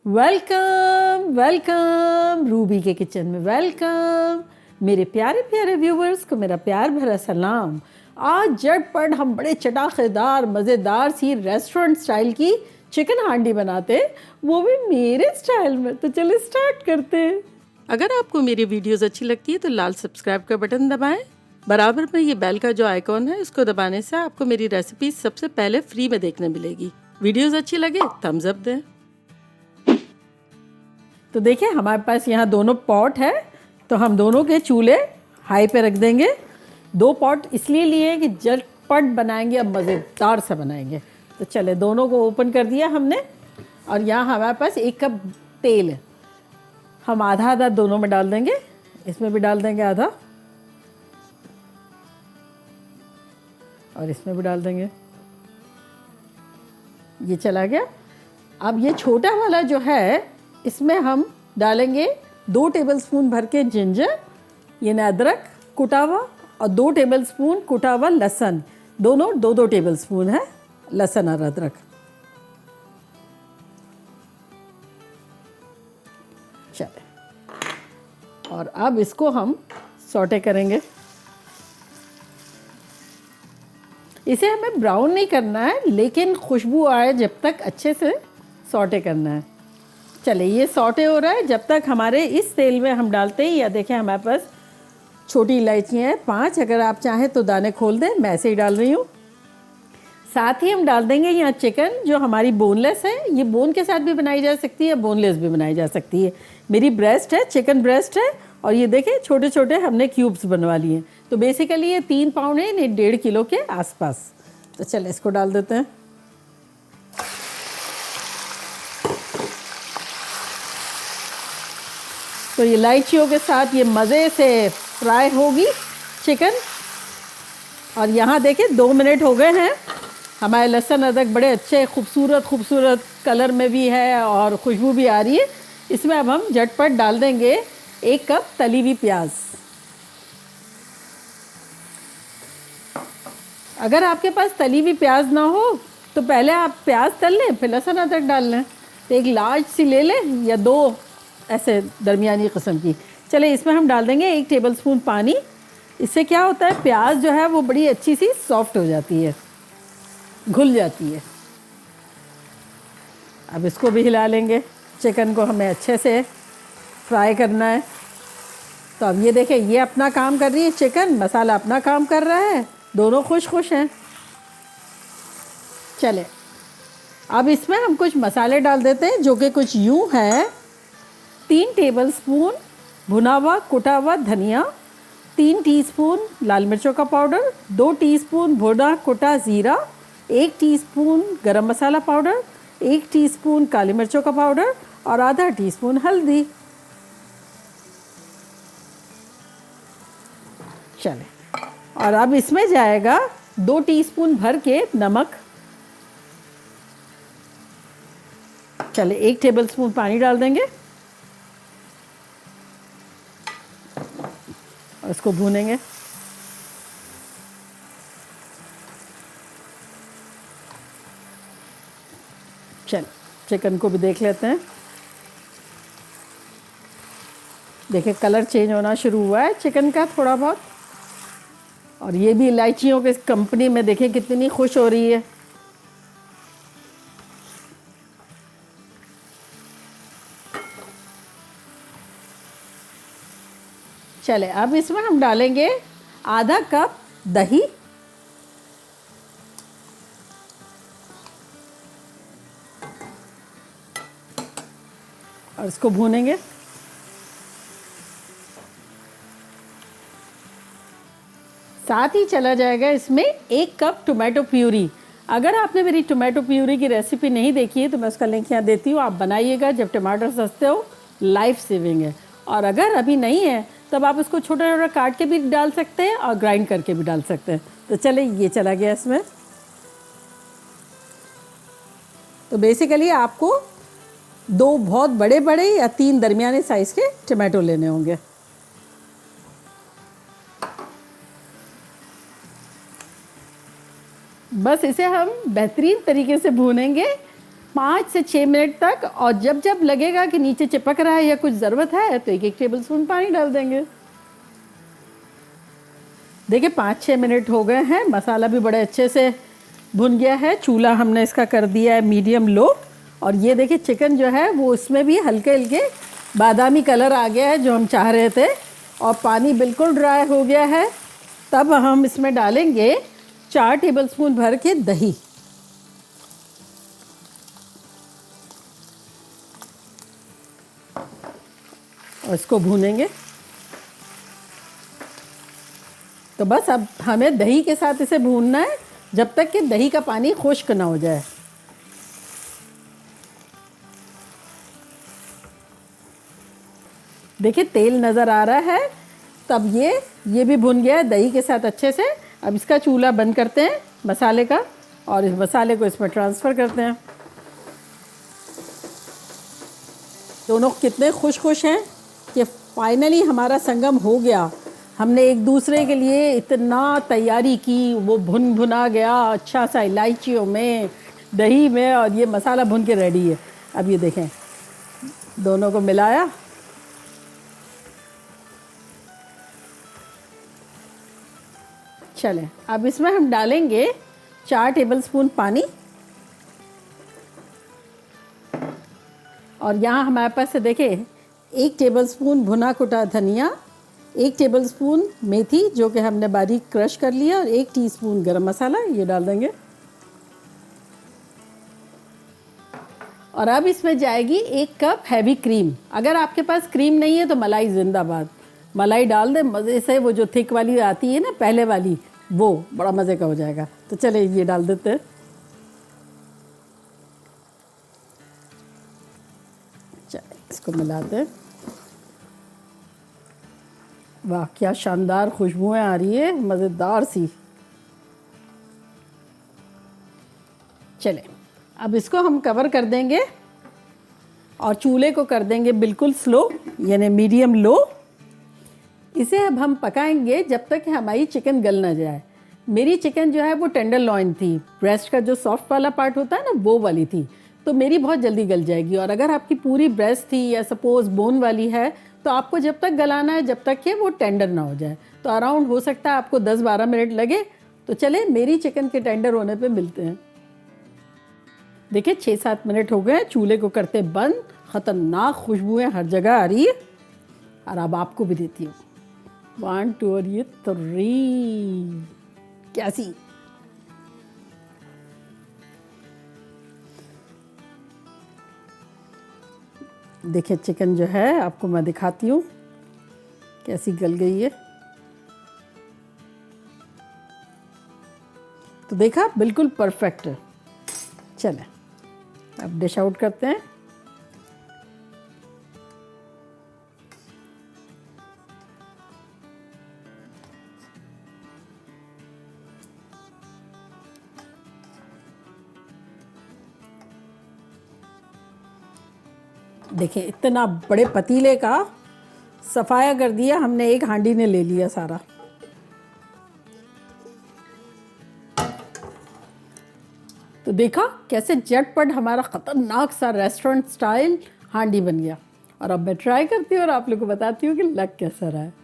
Welcome welcome Ruby के kitchen में welcome. मेरे प्यारे प्यारे व्यूवर्स को मेरा प्यार भरा सलाम। आज झटपट हम बड़े चटाखेदार मज़ेदार सी रेस्टोरेंट स्टाइल की चिकन हांडी बनाते हैं, वो भी मेरे स्टाइल में। तो चलिए स्टार्ट करते हैं। अगर आपको मेरी वीडियोस अच्छी लगती है तो लाल सब्सक्राइब का बटन दबाएं। बराबर में ये बेल का जो आइकॉन है उसको दबाने से आपको मेरी रेसिपी सबसे पहले फ्री में देखने मिलेगी। वीडियोस अच्छी लगे थम्स अप दें। तो देखिए हमारे पास यहाँ दोनों पॉट है, तो हम दोनों के चूल्हे हाई पे रख देंगे। 2 पॉट इसलिए लिए कि झटपट बनाएंगे, अब मज़ेदार से बनाएंगे। तो चले दोनों को ओपन कर दिया हमने, और यहाँ हमारे पास 1 कप तेल है। हम आधा आधा दोनों में डाल देंगे, इसमें भी डाल देंगे आधा, और इसमें भी डाल देंगे। ये चला गया। अब ये छोटा वाला जो है इसमें हम डालेंगे 2 टेबलस्पून भर के जिंजर, यानी अदरक कुटा हुआ, और 2 टेबलस्पून कुटा हुआ लहसुन। दोनों 2-2 टेबलस्पून है लहसुन और अदरक। चले, और अब इसको हम सौटे करेंगे। इसे हमें ब्राउन नहीं करना है, लेकिन खुशबू आए जब तक अच्छे से सौटे करना है। चले ये सौटे हो रहा है, जब तक हमारे इस तेल में हम डालते हैं, या देखें हमारे पास छोटी इलायचियाँ हैं 5, अगर आप चाहें तो दाने खोल दें, मैं ऐसे ही डाल रही हूँ। साथ ही हम डाल देंगे यहाँ चिकन जो हमारी बोनलेस है। ये बोन के साथ भी बनाई जा सकती है, बोनलेस भी बनाई जा सकती है। मेरी ब्रेस्ट है, चिकन ब्रेस्ट है, और ये देखें छोटे छोटे हमने क्यूब्स बनवा लिए। तो बेसिकली ये 3 पाउंड है, नहीं 1.5 किलो के आसपास। तो चले इसको डाल देते हैं। तो ये इलायचियों के साथ ये मज़े से फ्राई होगी चिकन। और यहाँ देखें 2 मिनट हो गए हैं। हमारे लहसुन अदरक बड़े अच्छे खूबसूरत कलर में भी है और खुशबू भी आ रही है। इसमें अब हम झटपट डाल देंगे 1 कप तली हुई प्याज। अगर आपके पास तली हुई प्याज ना हो तो पहले आप प्याज तल लें, फिर लहसुन अदरक डाल लें। तो एक लार्ज सी ले लें या 2 ऐसे दरमियानी किस्म की। चले इसमें हम डाल देंगे 1 टेबलस्पून पानी। इससे क्या होता है, प्याज जो है वो बड़ी अच्छी सी सॉफ्ट हो जाती है, घुल जाती है। अब इसको भी हिला लेंगे। चिकन को हमें अच्छे से फ्राई करना है। तो अब ये देखें, ये अपना काम कर रही है चिकन, मसाला अपना काम कर रहा है, दोनों खुश हैं। चले अब इसमें हम कुछ मसाले डाल देते हैं, जो कि कुछ यूँ हैं। 3 टेबलस्पून भुना हुआ कुटा हुआ धनिया, 3 टीस्पून लाल मिर्चों का पाउडर, 2 टीस्पून भुना कुटा ज़ीरा, 1 टीस्पून गरम मसाला पाउडर, 1 टीस्पून काली मिर्चों का पाउडर, और आधा टीस्पून हल्दी। चले, और अब इसमें जाएगा 2 टीस्पून भर के नमक। चले 1 टेबलस्पून पानी डाल देंगे और इसको भूनेंगे। चल चिकन को भी देख लेते हैं। देखिए कलर चेंज होना शुरू हुआ है चिकन का थोड़ा बहुत, और ये भी इलायचियों के कंपनी में देखिए कितनी खुश हो रही है। चले अब इसमें हम डालेंगे आधा कप दही, और इसको भूनेंगे। साथ ही चला जाएगा इसमें 1 कप टोमेटो प्यूरी। अगर आपने मेरी टोमेटो प्यूरी की रेसिपी नहीं देखी है तो मैं उसका लिंक यहाँ देती हूँ, आप बनाइएगा। जब टमाटर सस्ते हो, लाइफ सेविंग है। और अगर अभी नहीं है तब आप उसको छोटा छोटा काट के भी डाल सकते हैं और ग्राइंड करके भी डाल सकते हैं। तो चले ये चला गया इसमें। तो बेसिकली आपको 2 बहुत बड़े बड़े या 3 दरमियाने साइज़ के टमाटो लेने होंगे। बस इसे हम बेहतरीन तरीके से भूनेंगे 5 से 6 मिनट तक। और जब जब लगेगा कि नीचे चिपक रहा है या कुछ ज़रूरत है तो 1-1 टेबल स्पून पानी डाल देंगे। देखिए 5-6 मिनट हो गए हैं, मसाला भी बड़े अच्छे से भुन गया है। चूल्हा हमने इसका कर दिया है मीडियम लो। और ये देखिए चिकन जो है वो उसमें भी हल्के हल्के बादामी कलर आ गया है जो हम चाह रहे थे, और पानी बिल्कुल ड्राई हो गया है। तब हम इसमें डालेंगे 4 टेबलस्पून भर के दही। और इसको भूनेंगे। तो बस अब हमें दही के साथ इसे भूनना है जब तक कि दही का पानी खुश्क ना हो जाए। देखिए तेल नज़र आ रहा है, तब ये भी भुन गया है दही के साथ अच्छे से। अब इसका चूल्हा बंद करते हैं मसाले का, और इस मसाले को इसमें ट्रांसफ़र करते हैं। दोनों कितने खुश हैं कि फाइनली हमारा संगम हो गया। हमने एक दूसरे के लिए इतना तैयारी की, वो भुन भुना गया अच्छा सा इलायचियों में, दही में, और ये मसाला भुन के रेडी है। अब ये देखें, दोनों को मिलाया। चलें अब इसमें हम डालेंगे 4 टेबलस्पून पानी। और यहाँ हमारे पास से देखें 1 टेबलस्पून भुना कुटा धनिया, 1 टेबलस्पून मेथी जो कि हमने बारीक क्रश कर लिया, और 1 टीस्पून गरम मसाला ये डाल देंगे। और अब इसमें जाएगी 1 कप हैवी क्रीम। अगर आपके पास क्रीम नहीं है तो मलाई जिंदाबाद, मलाई डाल दें मज़े से। वो जो थिक वाली आती है ना पहले वाली, वो बड़ा मज़े का हो जाएगा। तो चले ये डाल देते हैं। चलिए इसको मिलाते हैं। वाह क्या शानदार खुशबुएं आ रही है, मज़ेदार सी। चलें अब इसको हम कवर कर देंगे और चूल्हे को कर देंगे बिल्कुल स्लो, यानी मीडियम लो। इसे अब हम पकाएंगे जब तक कि हमारी चिकन गल ना जाए। मेरी चिकन जो है वो टेंडर लॉइन थी, ब्रेस्ट का जो सॉफ्ट वाला पार्ट होता है ना वो वाली थी, तो मेरी बहुत जल्दी गल जाएगी। और अगर आपकी पूरी ब्रेस्ट थी या सपोज़ बोन वाली है तो आपको जब तक गलाना है जब तक कि वो टेंडर ना हो जाए। तो अराउंड हो सकता है आपको 10-12 मिनट लगे। तो चले मेरी चिकन के टेंडर होने पे मिलते हैं। देखिए 6-7 मिनट हो गए, चूल्हे को करते बंद। ख़तरनाक खुशबुएं हर जगह आ रही है। और अब आपको भी देती हूँ 1 2 और ये 3 कैसी। देखिए चिकन जो है आपको मैं दिखाती हूँ कैसी गल गई है। तो देखा बिल्कुल परफेक्ट है। चलें अब डिश आउट करते हैं। देखिए इतना बड़े पतीले का सफाया कर दिया हमने, एक हांडी ने ले लिया सारा। तो देखा कैसे झटपट हमारा ख़तरनाक सा रेस्टोरेंट स्टाइल हांडी बन गया। और अब मैं ट्राई करती हूँ और आप लोग को बताती हूँ कि लग कैसा रहा है।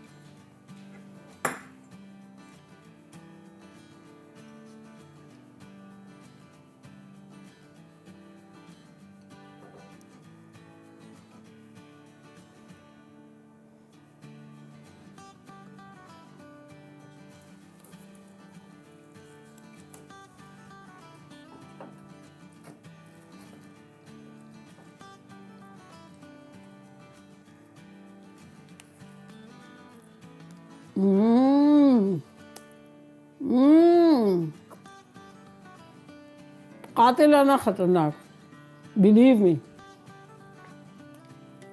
कातिलाना खतरनाक, बिलीव मी,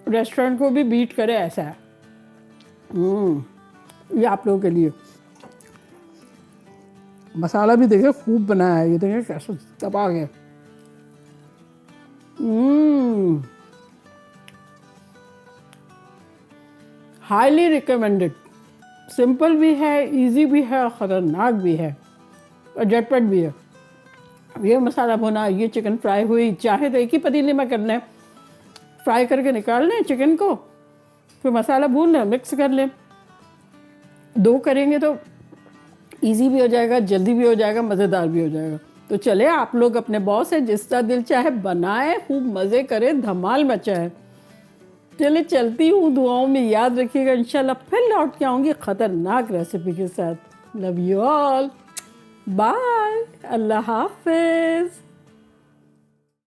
रेस्टोरेंट को भी बीट करे ऐसा है। ये आप लोगों के लिए। मसाला भी देखिए खूब बनाया है, ये देखिए कैसे दबा गया। Highly recommended. सिंपल भी है, इजी भी है, ख़तरनाक भी है और झटपट भी है। ये मसाला भुना, ये चिकन फ्राई हुई, चाहे तो एक ही पतीले में करना है, फ्राई करके निकाल लें चिकन को, फिर मसाला भून लें, मिक्स कर लें। दो करेंगे तो इजी भी हो जाएगा, जल्दी भी हो जाएगा, मज़ेदार भी हो जाएगा। तो चले आप लोग अपने बॉस है, जिस तरह दिल चाहे बनाए, खूब मज़े करें, धमाल मचाए। चले चलती हूँ, दुआओं में याद रखिएगा, इंशाल्लाह फिर लौट के आऊँगी ख़तरनाक रेसिपी के साथ। लव यू ऑल, बाय, अल्लाह हाफिज़।